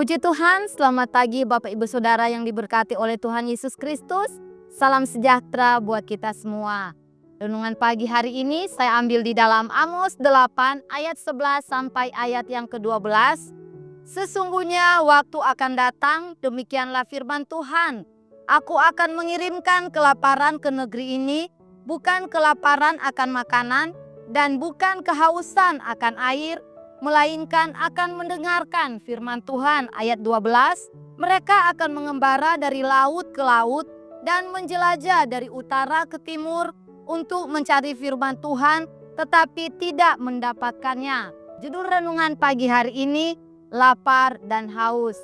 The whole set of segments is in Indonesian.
Puji Tuhan, selamat pagi Bapak Ibu Saudara yang diberkati oleh Tuhan Yesus Kristus. Salam sejahtera buat kita semua. Renungan pagi hari ini saya ambil di dalam Amos 8 ayat 11 sampai ayat yang ke-12. Sesungguhnya waktu akan datang, demikianlah firman Tuhan. Aku akan mengirimkan kelaparan ke negeri ini, bukan kelaparan akan makanan dan bukan kehausan akan air, melainkan akan mendengarkan firman Tuhan. Ayat 12, mereka akan mengembara dari laut ke laut dan menjelajah dari utara ke timur untuk mencari firman Tuhan, tetapi tidak mendapatkannya. Judul renungan pagi hari ini, lapar dan haus.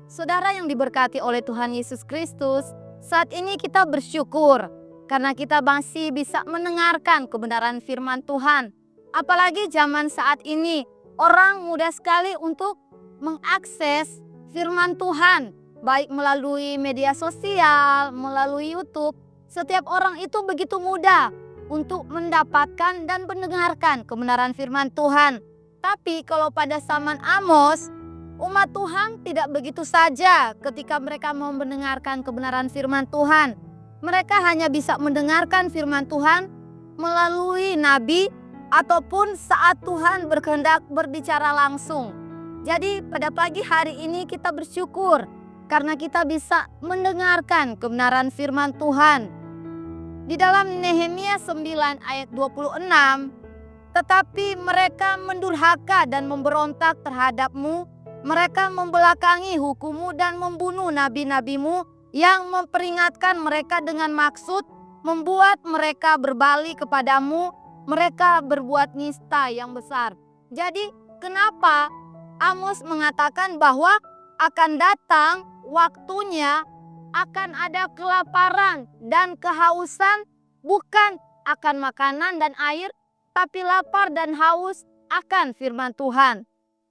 Saudara yang diberkati oleh Tuhan Yesus Kristus, saat ini kita bersyukur karena kita masih bisa mendengarkan kebenaran firman Tuhan. Apalagi zaman saat ini, orang mudah sekali untuk mengakses firman Tuhan, baik melalui media sosial, melalui YouTube. Setiap orang itu begitu mudah untuk mendapatkan dan mendengarkan kebenaran firman Tuhan. Tapi kalau pada zaman Amos, umat Tuhan tidak begitu saja ketika mereka mau mendengarkan kebenaran firman Tuhan. Mereka hanya bisa mendengarkan firman Tuhan melalui nabi ataupun saat Tuhan berkehendak berbicara langsung. Jadi pada pagi hari ini kita bersyukur karena kita bisa mendengarkan kebenaran firman Tuhan. Di dalam Nehemia 9 ayat 26, tetapi mereka mendurhaka dan memberontak terhadapmu, mereka membelakangi hukummu dan membunuh nabi-nabimu yang memperingatkan mereka dengan maksud membuat mereka berbalik kepadamu. Mereka berbuat nista yang besar. Jadi kenapa Amos mengatakan bahwa akan datang waktunya akan ada kelaparan dan kehausan, bukan akan makanan dan air, tapi lapar dan haus akan firman Tuhan.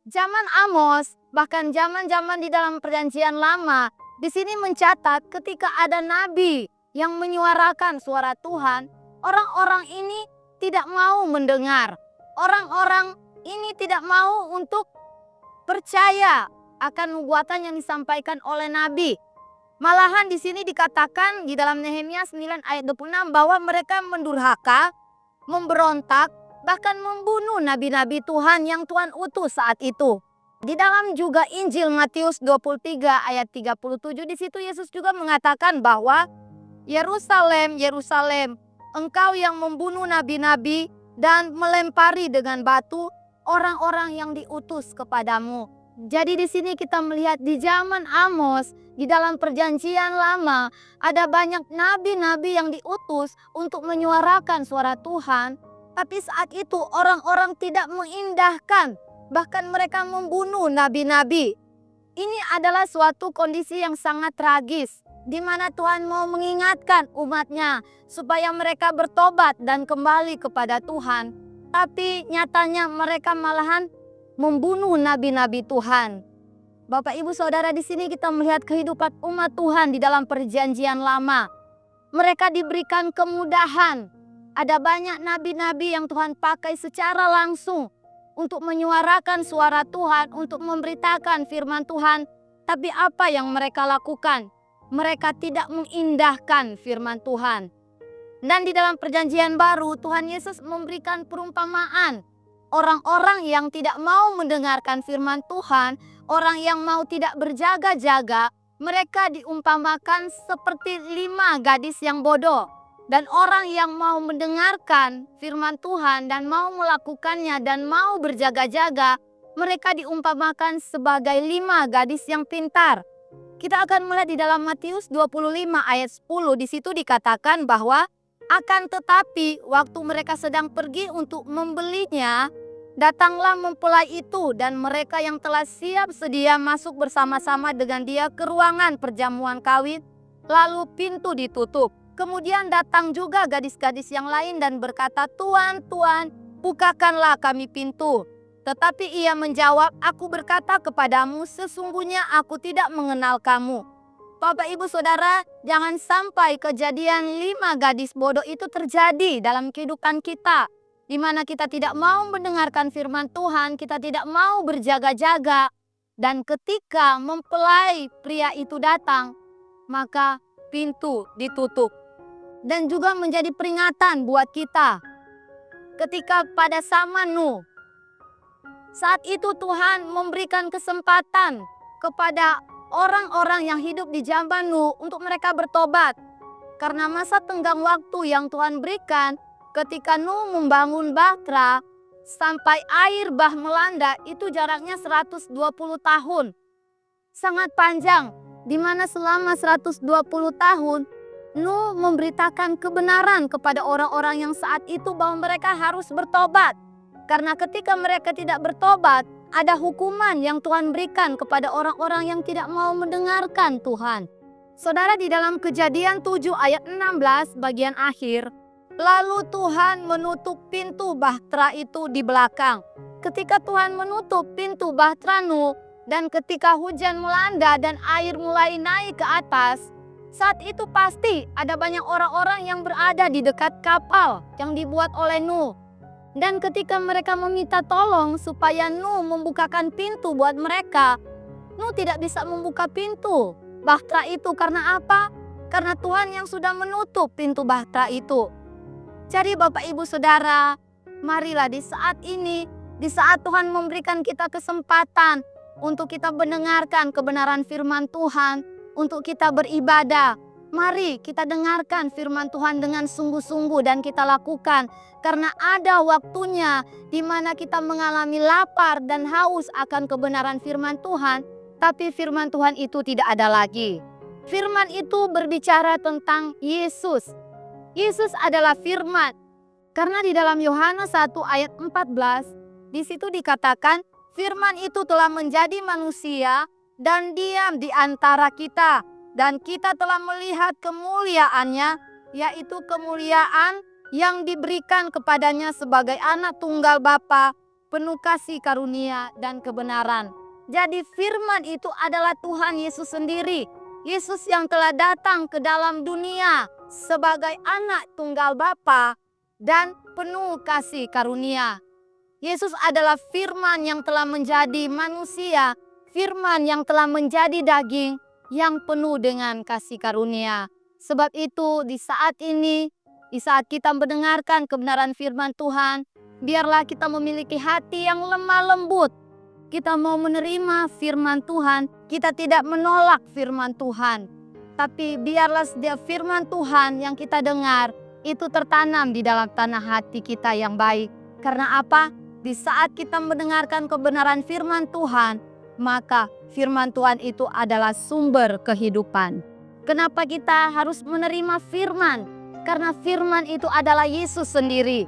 Zaman Amos, bahkan zaman-zaman di dalam perjanjian lama, di sini mencatat ketika ada nabi yang menyuarakan suara Tuhan, orang-orang ini tidak mau mendengar. Orang-orang ini tidak mau untuk percaya akan nubuatan yang disampaikan oleh nabi. Malahan di sini dikatakan di dalam Nehemia 9 ayat 26 bahwa mereka mendurhaka, memberontak, bahkan membunuh nabi-nabi Tuhan yang Tuhan utus saat itu. Di dalam juga Injil Matius 23 ayat 37, di situ Yesus juga mengatakan bahwa Yerusalem, Yerusalem, engkau yang membunuh nabi-nabi dan melempari dengan batu orang-orang yang diutus kepadamu. Jadi di sini kita melihat di zaman Amos, di dalam perjanjian lama, ada banyak nabi-nabi yang diutus untuk menyuarakan suara Tuhan. Tapi saat itu orang-orang tidak mengindahkan, bahkan mereka membunuh nabi-nabi. Ini adalah suatu kondisi yang sangat tragis, di mana Tuhan mau mengingatkan umatnya supaya mereka bertobat dan kembali kepada Tuhan. Tapi nyatanya mereka malahan membunuh nabi-nabi Tuhan. Bapak Ibu Saudara, di sini kita melihat kehidupan umat Tuhan di dalam perjanjian lama. Mereka diberikan kemudahan. Ada banyak nabi-nabi yang Tuhan pakai secara langsung untuk menyuarakan suara Tuhan, untuk memberitakan firman Tuhan. Tapi apa yang mereka lakukan? Mereka tidak mengindahkan firman Tuhan. Dan di dalam perjanjian baru, Tuhan Yesus memberikan perumpamaan. Orang-orang yang tidak mau mendengarkan firman Tuhan, orang yang mau tidak berjaga-jaga, mereka diumpamakan seperti 5 gadis yang bodoh. Dan orang yang mau mendengarkan firman Tuhan dan mau melakukannya dan mau berjaga-jaga, mereka diumpamakan sebagai 5 gadis yang pintar. Kita akan melihat di dalam Matius 25 ayat 10, di situ dikatakan bahwa akan tetapi waktu mereka sedang pergi untuk membelinya, datanglah mempelai itu dan mereka yang telah siap sedia masuk bersama-sama dengan dia ke ruangan perjamuan kawin, lalu pintu ditutup. Kemudian datang juga gadis-gadis yang lain dan berkata, "Tuan, Tuan, bukakanlah kami pintu." Tetapi ia menjawab, "Aku berkata kepadamu, sesungguhnya aku tidak mengenal kamu." Bapak Ibu Saudara, jangan sampai kejadian 5 gadis bodoh itu terjadi dalam kehidupan kita. Di mana kita tidak mau mendengarkan firman Tuhan, kita tidak mau berjaga-jaga. Dan ketika mempelai pria itu datang, maka pintu ditutup. Dan juga menjadi peringatan buat kita. Ketika pada zaman Nuh, saat itu Tuhan memberikan kesempatan kepada orang-orang yang hidup di zaman Nuh untuk mereka bertobat. Karena masa tenggang waktu yang Tuhan berikan ketika Nuh membangun bahtera sampai air bah melanda itu jaraknya 120 tahun. Sangat panjang, di mana selama 120 tahun Nuh memberitakan kebenaran kepada orang-orang yang saat itu bahwa mereka harus bertobat. Karena ketika mereka tidak bertobat, ada hukuman yang Tuhan berikan kepada orang-orang yang tidak mau mendengarkan Tuhan. Saudara, di dalam Kejadian 7 ayat 16 bagian akhir, lalu Tuhan menutup pintu bahtera itu di belakang. Ketika Tuhan menutup pintu bahtera Nuh, dan ketika hujan melanda dan air mulai naik ke atas, saat itu pasti ada banyak orang-orang yang berada di dekat kapal yang dibuat oleh Nuh. Dan ketika mereka meminta tolong supaya Nuh membukakan pintu buat mereka, Nuh tidak bisa membuka pintu bahtera itu. Karena apa? Karena Tuhan yang sudah menutup pintu bahtera itu. Jadi Bapak Ibu Saudara, marilah di saat ini, di saat Tuhan memberikan kita kesempatan untuk kita mendengarkan kebenaran firman Tuhan, untuk kita beribadah. Mari kita dengarkan firman Tuhan dengan sungguh-sungguh dan kita lakukan. Karena ada waktunya di mana kita mengalami lapar dan haus akan kebenaran firman Tuhan, tapi firman Tuhan itu tidak ada lagi. Firman itu berbicara tentang Yesus. Yesus adalah firman. Karena di dalam Yohanes 1 ayat 14, di situ dikatakan firman itu telah menjadi manusia dan diam di antara kita. Dan kita telah melihat kemuliaannya, yaitu kemuliaan yang diberikan kepadanya sebagai anak tunggal Bapa, penuh kasih karunia dan kebenaran. Jadi firman itu adalah Tuhan Yesus sendiri. Yesus yang telah datang ke dalam dunia sebagai anak tunggal Bapa dan penuh kasih karunia. Yesus adalah firman yang telah menjadi manusia, firman yang telah menjadi daging yang penuh dengan kasih karunia. Sebab itu di saat ini, di saat kita mendengarkan kebenaran firman Tuhan, biarlah kita memiliki hati yang lemah lembut. Kita mau menerima firman Tuhan, kita tidak menolak firman Tuhan. Tapi biarlah setiap firman Tuhan yang kita dengar itu tertanam di dalam tanah hati kita yang baik. Karena apa? Di saat kita mendengarkan kebenaran firman Tuhan, maka firman Tuhan itu adalah sumber kehidupan. Kenapa kita harus menerima firman? Karena firman itu adalah Yesus sendiri.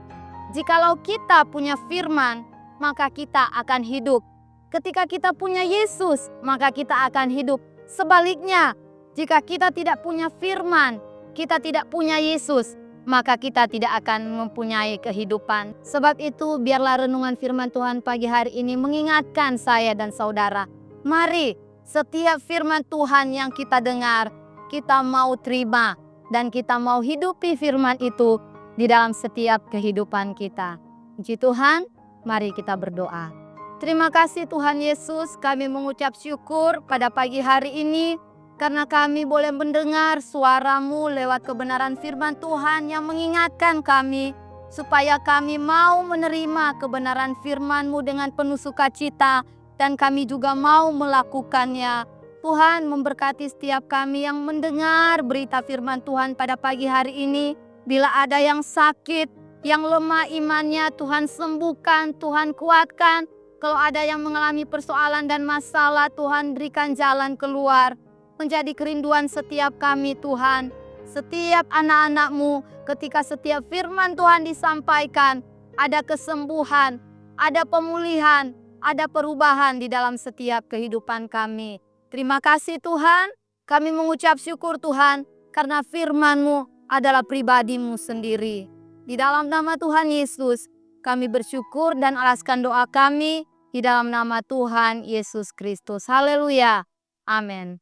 Jikalau kita punya firman, maka kita akan hidup. Ketika kita punya Yesus, maka kita akan hidup. Sebaliknya, jika kita tidak punya firman, kita tidak punya Yesus, maka kita tidak akan mempunyai kehidupan. Sebab itu, biarlah renungan firman Tuhan pagi hari ini mengingatkan saya dan saudara. Mari, setiap firman Tuhan yang kita dengar, kita mau terima dan kita mau hidupi firman itu di dalam setiap kehidupan kita. Puji Tuhan, mari kita berdoa. Terima kasih Tuhan Yesus, kami mengucap syukur pada pagi hari ini karena kami boleh mendengar suara-Mu lewat kebenaran firman Tuhan yang mengingatkan kami supaya kami mau menerima kebenaran firman-Mu dengan penuh sukacita dan kami juga mau melakukannya. Tuhan memberkati setiap kami yang mendengar berita firman Tuhan pada pagi hari ini. Bila ada yang sakit, yang lemah imannya, Tuhan sembuhkan, Tuhan kuatkan. Kalau ada yang mengalami persoalan dan masalah, Tuhan berikan jalan keluar. Menjadi kerinduan setiap kami Tuhan. Setiap anak-anak-Mu, ketika setiap firman Tuhan disampaikan, ada kesembuhan, ada pemulihan, ada perubahan di dalam setiap kehidupan kami. Terima kasih Tuhan, kami mengucap syukur Tuhan, karena firman-Mu adalah pribadi-Mu sendiri. Di dalam nama Tuhan Yesus, kami bersyukur dan alaskan doa kami di dalam nama Tuhan Yesus Kristus. Haleluya. Amin.